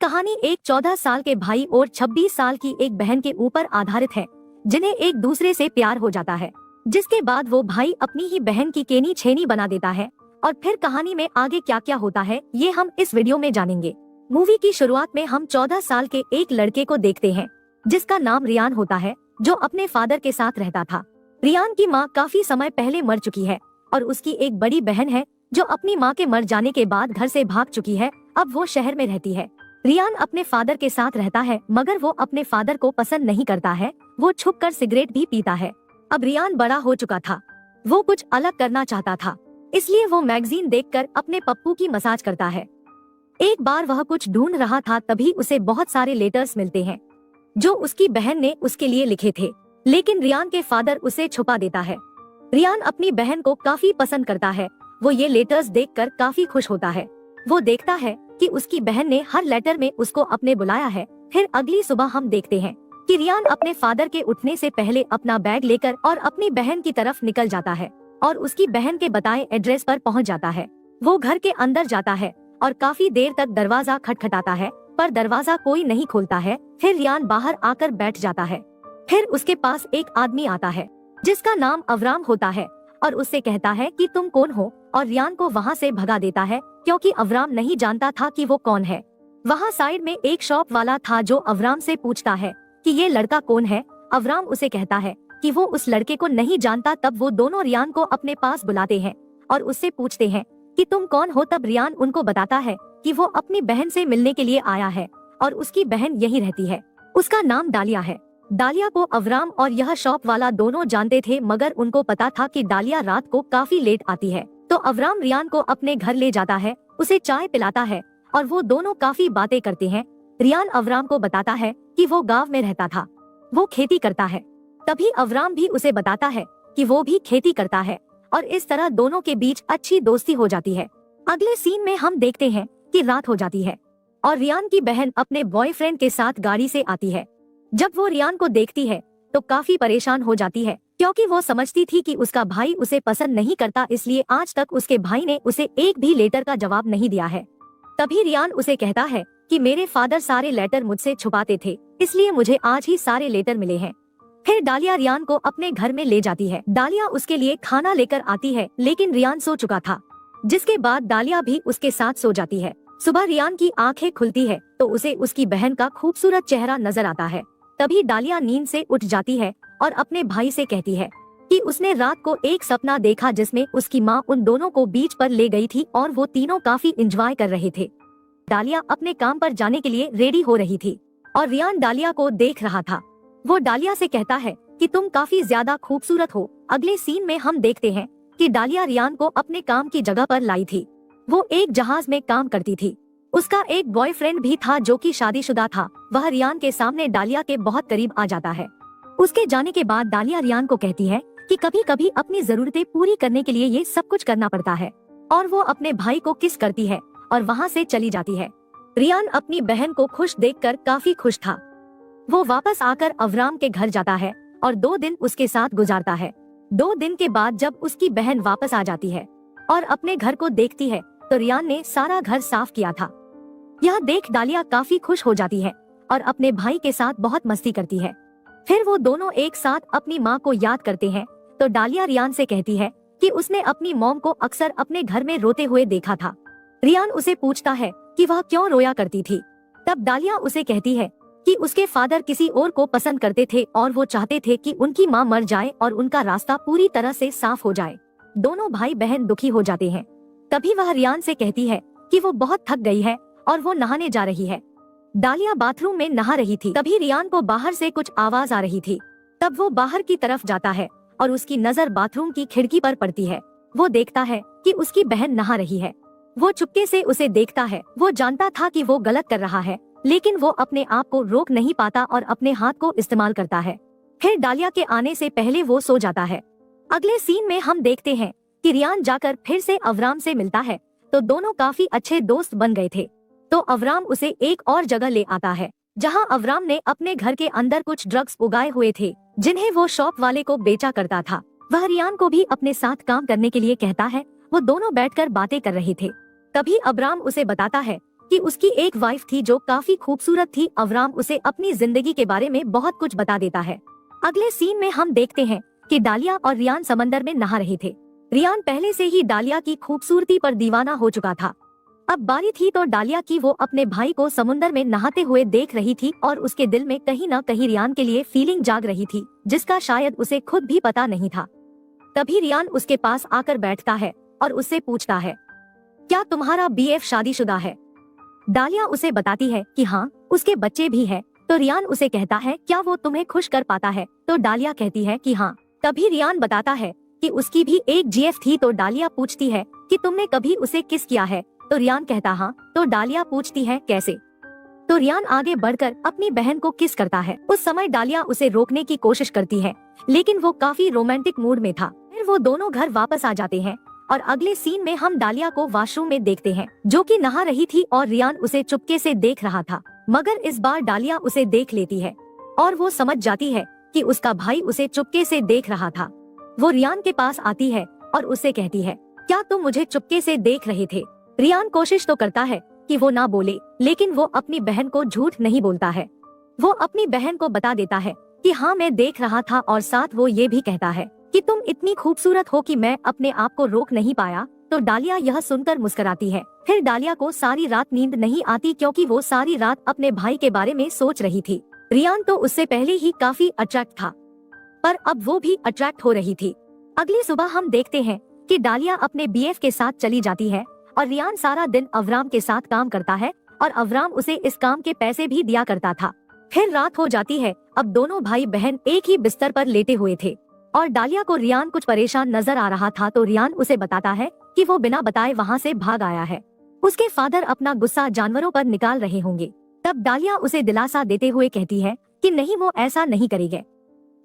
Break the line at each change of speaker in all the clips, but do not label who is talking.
कहानी एक 14 साल के भाई और 26 साल की एक बहन के ऊपर आधारित है, जिन्हें एक दूसरे से प्यार हो जाता है, जिसके बाद वो भाई अपनी ही बहन की केनी छेनी बना देता है। और फिर कहानी में आगे क्या क्या होता है ये हम इस वीडियो में जानेंगे। मूवी की शुरुआत में हम 14 साल के एक लड़के को देखते हैं, जिसका नाम रियान होता है, जो अपने फादर के साथ रहता था। रियान की माँ काफी समय पहले मर चुकी है और उसकी एक बड़ी बहन है जो अपनी माँ के मर जाने के बाद घर से भाग चुकी है। अब वो शहर में रहती है। रियान अपने फादर के साथ रहता है, मगर वो अपने फादर को पसंद नहीं करता है। वो छुपकर सिगरेट भी पीता है। अब रियान बड़ा हो चुका था, वो कुछ अलग करना चाहता था, इसलिए वो मैगजीन देखकर अपने पप्पू की मसाज करता है। एक बार वह कुछ ढूंढ रहा था, तभी उसे बहुत सारे लेटर्स मिलते हैं जो उसकी बहन ने उसके लिए लिखे थे, लेकिन रियान के फादर उसे छुपा देता है। रियान अपनी बहन को काफी पसंद करता है। वो ये लेटर्स देखकर काफी खुश होता है। वो देखता है कि उसकी बहन ने हर लेटर में उसको अपने बुलाया है। फिर अगली सुबह हम देखते हैं कि रियान अपने फादर के उठने से पहले अपना बैग लेकर और अपनी बहन की तरफ निकल जाता है और उसकी बहन के बताए एड्रेस पर पहुंच जाता है। वो घर के अंदर जाता है और काफी देर तक दरवाजा खटखटाता है, पर दरवाजा कोई नहीं खोलता है। फिर रियान बाहर आकर बैठ जाता है। फिर उसके पास एक आदमी आता है जिसका नाम अवराम होता है और उससे कहता है कि तुम कौन हो, और रियान को वहाँ से भगा देता है क्योंकि अवराम नहीं जानता था कि वो कौन है। वहाँ साइड में एक शॉप वाला था जो अवराम से पूछता है कि ये लड़का कौन है। अवराम उसे कहता है कि वो उस लड़के को नहीं जानता। तब वो दोनों रियान को अपने पास बुलाते हैं और उससे पूछते हैं कि तुम कौन हो। तब रियान उनको बताता है कि वो अपनी बहन से मिलने के लिए आया है और उसकी बहन यही रहती है। उसका नाम डालिया है। डालिया को अवराम और यह शॉप वाला दोनों जानते थे, मगर उनको पता था कि डालिया रात को काफी लेट आती है। तो अवराम रियान को अपने घर ले जाता है, उसे चाय पिलाता है और वो दोनों काफी बातें करते हैं। रियान अवराम को बताता है कि वो गांव में रहता था, वो खेती करता है। तभी अवराम भी उसे बताता है कि वो भी खेती करता है और इस तरह दोनों के बीच अच्छी दोस्ती हो जाती है। अगले सीन में हम देखते हैं कि रात हो जाती है और रियान की बहन अपने बॉयफ्रेंड के साथ गाड़ी से आती है। जब वो रियान को देखती है तो काफी परेशान हो जाती है, क्योंकि वो समझती थी कि उसका भाई उसे पसंद नहीं करता, इसलिए आज तक उसके भाई ने उसे एक भी लेटर का जवाब नहीं दिया है। तभी रियान उसे कहता है कि मेरे फादर सारे लेटर मुझसे छुपाते थे, इसलिए मुझे आज ही सारे लेटर मिले हैं। फिर डालिया रियान को अपने घर में ले जाती है। डालिया उसके लिए खाना लेकर आती है, लेकिन रियान सो चुका था, जिसके बाद डालिया भी उसके साथ सो जाती है। सुबह रियान की आंखें खुलती है तो उसे उसकी बहन का खूबसूरत चेहरा नजर आता है। तभी डालिया नींद से उठ जाती है और अपने भाई से कहती है कि उसने रात को एक सपना देखा जिसमें उसकी माँ उन दोनों को बीच पर ले गई थी और वो तीनों काफी एंजॉय कर रहे थे। डालिया अपने काम पर जाने के लिए रेडी हो रही थी और रियान डालिया को देख रहा था। वो डालिया से कहता है कि तुम काफी ज्यादा खूबसूरत हो। अगले सीन में हम देखते हैं कि डालिया रियान को अपने काम की जगह पर लाई थी। वो एक जहाज में काम करती थी। उसका एक बॉयफ्रेंड भी था जो कि शादीशुदा था। वह रियान के सामने डालिया के बहुत करीब आ जाता है। उसके जाने के बाद डालिया रियान को कहती है कि कभी कभी अपनी जरूरतें पूरी करने के लिए ये सब कुछ करना पड़ता है, और वो अपने भाई को किस करती है और वहाँ से चली जाती है। रियान अपनी बहन को खुश देखकर काफी खुश था। वो वापस आकर अवराम के घर जाता है और 2 दिन उसके साथ गुजारता है। 2 दिन के बाद जब उसकी बहन वापस आ जाती है और अपने घर को देखती है तो रियान ने सारा घर साफ किया था। यह देख डालिया काफी खुश हो जाती है और अपने भाई के साथ बहुत मस्ती करती है। फिर वो दोनों एक साथ अपनी माँ को याद करते हैं। तो डालिया रियान से कहती है कि उसने अपनी मॉम को अक्सर अपने घर में रोते हुए देखा था। रियान उसे पूछता है कि वह क्यों रोया करती थी। तब डालिया उसे कहती है कि उसके फादर किसी और को पसंद करते थे और वो चाहते थे कि उनकी माँ मर जाए और उनका रास्ता पूरी तरह से साफ हो जाए। दोनों भाई बहन दुखी हो जाते हैं। तभी वह रियान से कहती है कि वो बहुत थक गई है और वो नहाने जा रही है। डालिया बाथरूम में नहा रही थी। तभी रियान को बाहर से कुछ आवाज आ रही थी। तब वो बाहर की तरफ जाता है और उसकी नजर बाथरूम की खिड़की पर पड़ती है। वो देखता है कि उसकी बहन नहा रही है। वो चुपके से उसे देखता है। वो जानता था कि वो गलत कर रहा है, लेकिन वो अपने आप को रोक नहीं पाता और अपने हाथ को इस्तेमाल करता है। फिर डालिया के आने से पहले वो सो जाता है। अगले सीन में हम देखते हैं कि रियान जाकर फिर से अवराम से मिलता है, तो दोनों काफी अच्छे दोस्त बन गए थे। तो अवराम उसे एक और जगह ले आता है जहां अवराम ने अपने घर के अंदर कुछ ड्रग्स उगाए हुए थे, जिन्हें वो शॉप वाले को बेचा करता था। वह रियान को भी अपने साथ काम करने के लिए कहता है। वो दोनों बैठकर बातें कर रहे थे। तभी अवराम उसे बताता है कि उसकी एक वाइफ थी जो काफी खूबसूरत थी। अवराम उसे अपनी जिंदगी के बारे में बहुत कुछ बता देता है। अगले सीन में हम देखते हैं कि डालिया और रियान समंदर में नहा रहे थे। रियान पहले से ही डालिया की खूबसूरती पर दीवाना हो चुका था। अब बारी थी तो डालिया की वो अपने भाई को समुद्र में नहाते हुए देख रही थी और उसके दिल में कहीं न कहीं रियान के लिए फीलिंग जाग रही थी, जिसका शायद उसे खुद भी पता नहीं था। तभी रियान उसके पास आकर बैठता है और उससे पूछता है, क्या तुम्हारा बीएफ शादीशुदा है? डालिया उसे बताती है कि हाँ, उसके बच्चे भी है। तो रियान उसे कहता है, क्या वो तुम्हें खुश कर पाता है? तो डालिया कहती है कि हाँ। तभी रियान बताता है कि उसकी भी एक जीएफ थी। तो डालिया पूछती है कि तुमने कभी उसे किस किया है? तो रियान कहता हाँ। तो डालिया पूछती है कैसे? तो रियान आगे बढ़कर अपनी बहन को किस करता है। उस समय डालिया उसे रोकने की कोशिश करती है, लेकिन वो काफी रोमांटिक मूड में था। फिर वो दोनों घर वापस आ जाते हैं और अगले सीन में हम डालिया को वॉशरूम में देखते हैं, जो कि नहा रही थी और रियान उसे चुपके से देख रहा था। मगर इस बार डालिया उसे देख लेती है और वो समझ जाती है कि उसका भाई उसे चुपके से देख रहा था। वो रियान के पास आती है और उससे कहती है, क्या तुम मुझे चुपके से देख रहे थे? रियान कोशिश तो करता है कि वो ना बोले, लेकिन वो अपनी बहन को झूठ नहीं बोलता है। वो अपनी बहन को बता देता है कि हाँ, मैं देख रहा था, और साथ वो ये भी कहता है कि तुम इतनी खूबसूरत हो कि मैं अपने आप को रोक नहीं पाया। तो डालिया यह सुनकर मुस्कुराती है। फिर डालिया को सारी रात नींद नहीं आती, क्योंकि वो सारी रात अपने भाई के बारे में सोच रही थी। रियान तो उससे पहले ही काफी अट्रैक्ट था, पर अब वो भी अट्रैक्ट हो रही थी। अगली सुबह हम देखते हैं कि डालिया अपने बीएफ के साथ चली जाती है और रियान सारा दिन अवराम के साथ काम करता है और अवराम उसे इस काम के पैसे भी दिया करता था। फिर रात हो जाती है। अब दोनों भाई बहन एक ही बिस्तर पर लेटे हुए थे और डालिया को रियान कुछ परेशान नजर आ रहा था। तो रियान उसे बताता है कि वो बिना बताए वहाँ से भाग आया है। उसके फादर अपना गुस्सा जानवरों पर निकाल रहे होंगे। तब डालिया उसे दिलासा देते हुए कहती है कि नहीं, वो ऐसा नहीं करेंगे।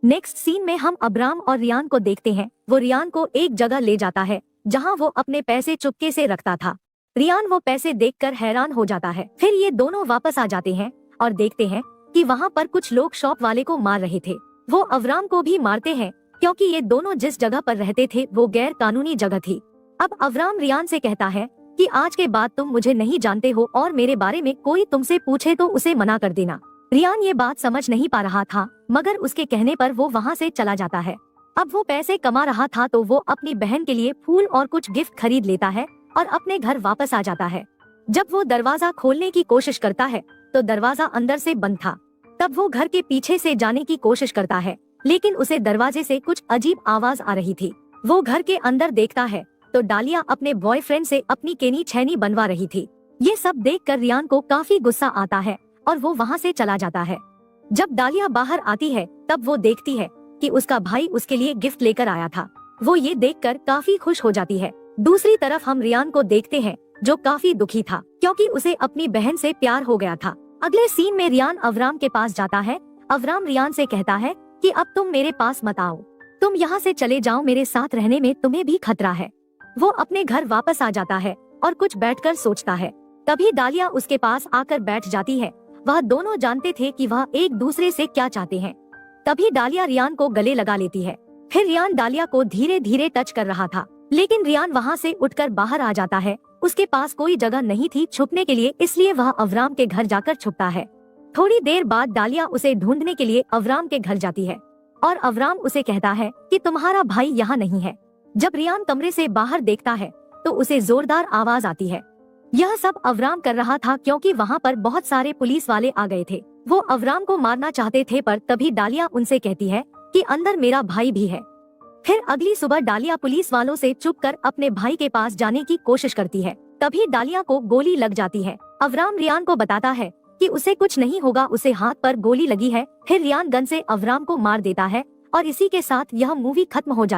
नेक्स्ट सीन में हम अब्राम और रियान को देखते हैं। वो रियान को एक जगह ले जाता है जहां वो अपने पैसे चुपके से रखता था। रियान वो पैसे देखकर हैरान हो जाता है। फिर ये दोनों वापस आ जाते हैं और देखते हैं कि वहां पर कुछ लोग शॉप वाले को मार रहे थे। वो अब्राम को भी मारते हैं, क्योंकि ये दोनों जिस जगह पर रहते थे वो गैर कानूनी जगह थी। अब अब्राम रियान से कहता है कि आज के बाद तुम मुझे नहीं जानते हो और मेरे बारे में कोई तुमसे पूछे तो उसे मना कर देना। रियान ये बात समझ नहीं पा रहा था, मगर उसके कहने पर वो वहाँ से चला जाता है। अब वो पैसे कमा रहा था तो वो अपनी बहन के लिए फूल और कुछ गिफ्ट खरीद लेता है और अपने घर वापस आ जाता है। जब वो दरवाजा खोलने की कोशिश करता है तो दरवाजा अंदर से बंद था। तब वो घर के पीछे से जाने की कोशिश करता है, लेकिन उसे दरवाजे से कुछ अजीब आवाज आ रही थी। वो घर के अंदर देखता है तो डालिया अपने बॉयफ्रेंड से अपनी केनी छैनी बनवा रही थी। ये सब देखकर रियान को काफी गुस्सा आता है और वो वहाँ से चला जाता है। जब डालिया बाहर आती है तब वो देखती है कि उसका भाई उसके लिए गिफ्ट लेकर आया था। वो ये देखकर काफी खुश हो जाती है। दूसरी तरफ हम रियान को देखते हैं, जो काफी दुखी था, क्योंकि उसे अपनी बहन से प्यार हो गया था। अगले सीन में रियान अवराम के पास जाता है। अवराम रियान से कहता है कि अब तुम मेरे पास मत आओ, तुम यहाँ से चले जाओ, मेरे साथ रहने में तुम्हें भी खतरा है। वो अपने घर वापस आ जाता है और कुछ बैठकर सोचता है। तभी डालिया उसके पास आकर बैठ जाती है। वह दोनों जानते थे कि वह एक दूसरे से क्या चाहते हैं। तभी डालिया रियान को गले लगा लेती है। फिर रियान डालिया को धीरे धीरे टच कर रहा था, लेकिन रियान वहाँ से उठकर बाहर आ जाता है। उसके पास कोई जगह नहीं थी छुपने के लिए, इसलिए वह अवराम के घर जाकर छुपता है। थोड़ी देर बाद डालिया उसे ढूंढने के लिए अवराम के घर जाती है और अवराम उसे कहता है कि तुम्हारा भाई यहाँ नहीं है। जब रियान कमरे से बाहर देखता है तो उसे जोरदार आवाज आती है। यह सब अवराम कर रहा था क्योंकि वहाँ पर बहुत सारे पुलिस वाले आ गए थे। वो अवराम को मारना चाहते थे, पर तभी डालिया उनसे कहती है कि अंदर मेरा भाई भी है। फिर अगली सुबह डालिया पुलिस वालों से छुपकर अपने भाई के पास जाने की कोशिश करती है। तभी डालिया को गोली लग जाती है। अवराम रियान को बताता है कि उसे कुछ नहीं होगा, उसे हाथ पर गोली लगी है। फिर रियान गन से अवराम को मार देता है और इसी के साथ यह मूवी खत्म हो जाती है।